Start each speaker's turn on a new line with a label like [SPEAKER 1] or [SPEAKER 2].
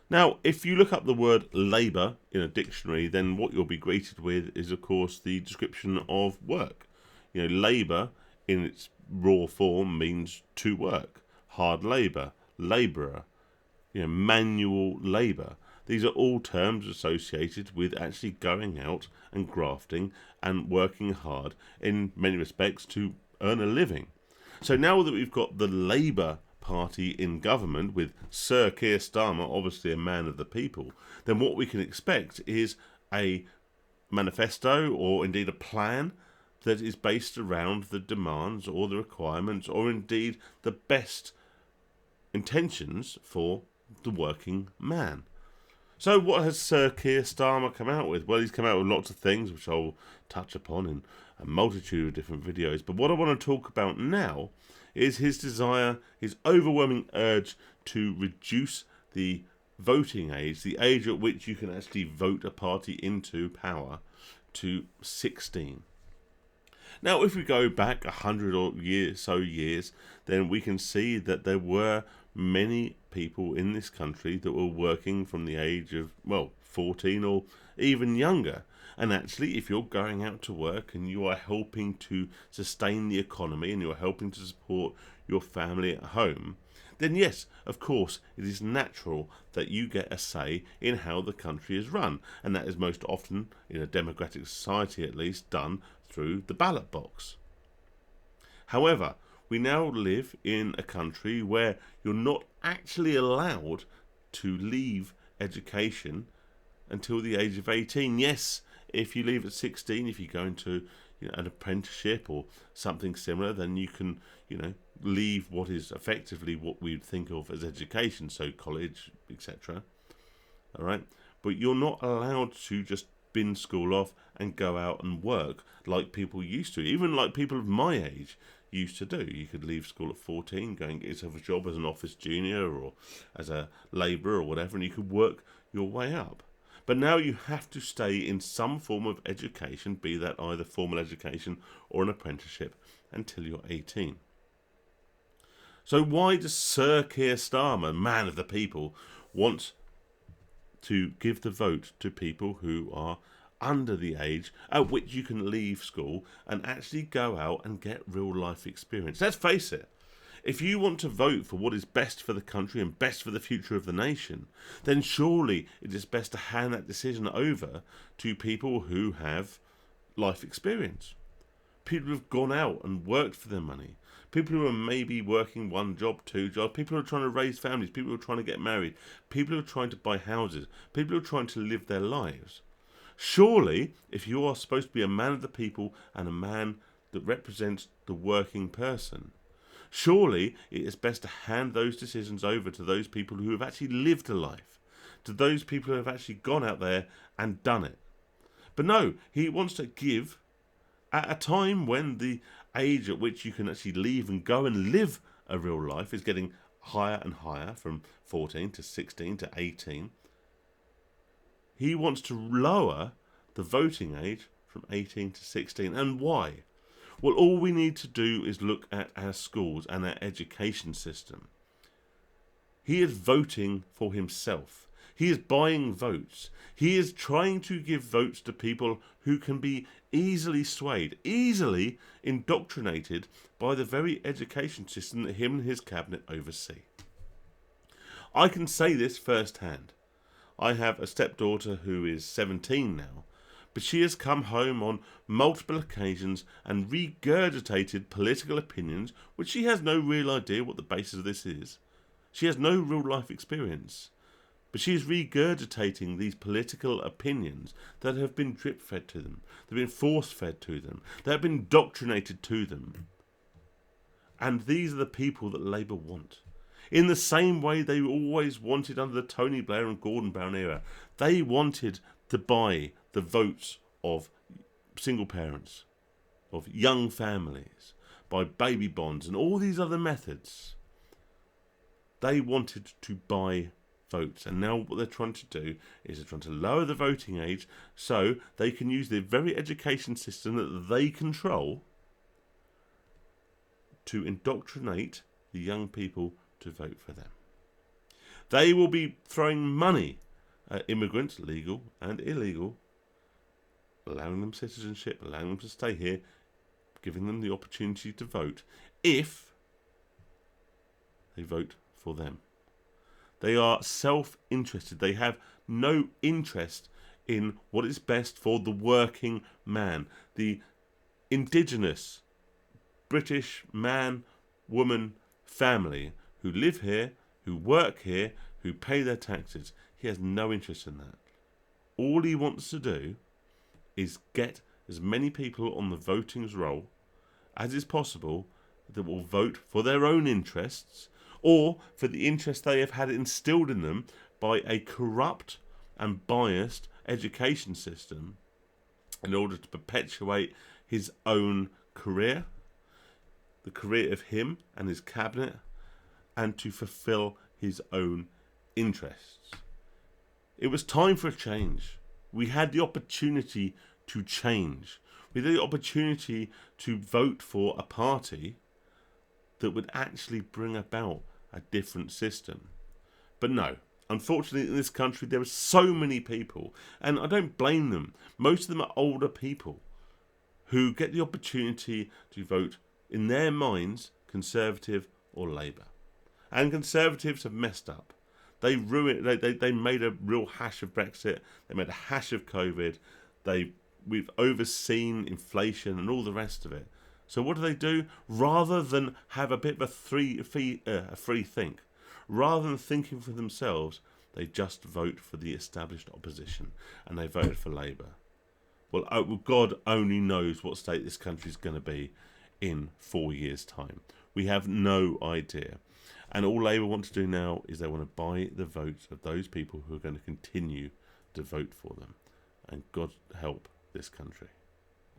[SPEAKER 1] Now, if you look up the word labour in a dictionary, then what you'll be greeted with is, of course, the description of work. Labour in its raw form means to work. Hard labour, labourer, manual labour. These are all terms associated with actually going out and grafting and working hard in many respects to earn a living. So now that we've got the Labour Party in government with Sir Keir Starmer, obviously a man of the people, then what we can expect is a manifesto or indeed a plan that is based around the demands or the requirements or indeed the best intentions for the working man. So what has Sir Keir Starmer come out with? Well, he's come out with lots of things, which I'll touch upon in a multitude of different videos. But what I want to talk about now is his desire, his overwhelming urge to reduce the voting age, the age at which you can actually vote a party into power, to 16. Now, if we go back 100 or so years, then we can see that there were many people in this country that were working from the age of, 14 or even younger. And actually, if you're going out to work and you are helping to sustain the economy and you're helping to support your family at home, then yes, of course, it is natural that you get a say in how the country is run. And that is most often, in a democratic society at least, done through the ballot box. However, we now live in a country where you're not actually allowed to leave education until the age of 18. Yes, if you leave at 16, if you go into an apprenticeship or something similar, then you can leave what is effectively what we'd think of as education, so college, etc. All right, but you're not allowed to just bin school off and go out and work like people used to, even like people of my age used to do. You could leave school at 14, go and get yourself a job as an office junior or as a labourer or whatever, and you could work your way up. But now you have to stay in some form of education, be that either formal education or an apprenticeship, until you're 18. So why does Sir Keir Starmer, man of the people, want to give the vote to people who are under the age at which you can leave school and actually go out and get real life experience? Let's face it, if you want to vote for what is best for the country and best for the future of the nation, then surely it is best to hand that decision over to people who have life experience. People who have gone out and worked for their money. People who are maybe working one job, two jobs. People who are trying to raise families. People who are trying to get married. People who are trying to buy houses. People who are trying to live their lives. Surely, if you are supposed to be a man of the people and a man that represents the working person, surely it is best to hand those decisions over to those people who have actually lived a life, to those people who have actually gone out there and done it. But no, he wants to give at a time when the age at which you can actually leave and go and live a real life is getting higher and higher, from 14 to 16 to 18. He wants to lower the voting age from 18 to 16. And why? Well, all we need to do is look at our schools and our education system. He is voting for himself. He is buying votes. He is trying to give votes to people who can be easily swayed, easily indoctrinated by the very education system that him and his cabinet oversee. I can say this firsthand. I have a stepdaughter who is 17 now, but she has come home on multiple occasions and regurgitated political opinions which she has no real idea what the basis of this is. She has no real life experience. But she is regurgitating these political opinions that have been drip-fed to them, that have been force-fed to them, that have been indoctrinated to them. And these are the people that Labour want. In the same way they always wanted under the Tony Blair and Gordon Brown era. They wanted to buy the votes of single parents, of young families, by baby bonds and all these other methods. They wanted to buy votes, and now what they're trying to do is they're trying to lower the voting age so they can use the very education system that they control to indoctrinate the young people to vote for them. They will be throwing money at immigrants, legal and illegal, allowing them citizenship, allowing them to stay here, giving them the opportunity to vote if they vote for them. They are self-interested. They have no interest in what is best for the working man, the indigenous British man, woman, family who live here, who work here, who pay their taxes. He has no interest in that. All he wants to do is get as many people on the voting roll as is possible that will vote for their own interests or for the interest they have had instilled in them by a corrupt and biased education system in order to perpetuate his own career, the career of him and his cabinet, and to fulfill his own interests. It was time for a change. We had the opportunity to change. We had the opportunity to vote for a party that would actually bring about a different system. But no, unfortunately in this country there are so many people, and I don't blame them. Most of them are older people who get the opportunity to vote, in their minds, Conservative or Labour. And Conservatives have messed up. They ruined. They made a real hash of Brexit. They made a hash of COVID. We've overseen inflation and all the rest of it. So what do? Rather than have a bit of a free think, rather than thinking for themselves, they just vote for the established opposition, and they voted for Labour. Well, God only knows what state this country is going to be in 4 years' time. We have no idea. And all Labour want to do now is they want to buy the votes of those people who are going to continue to vote for them. And God help this country.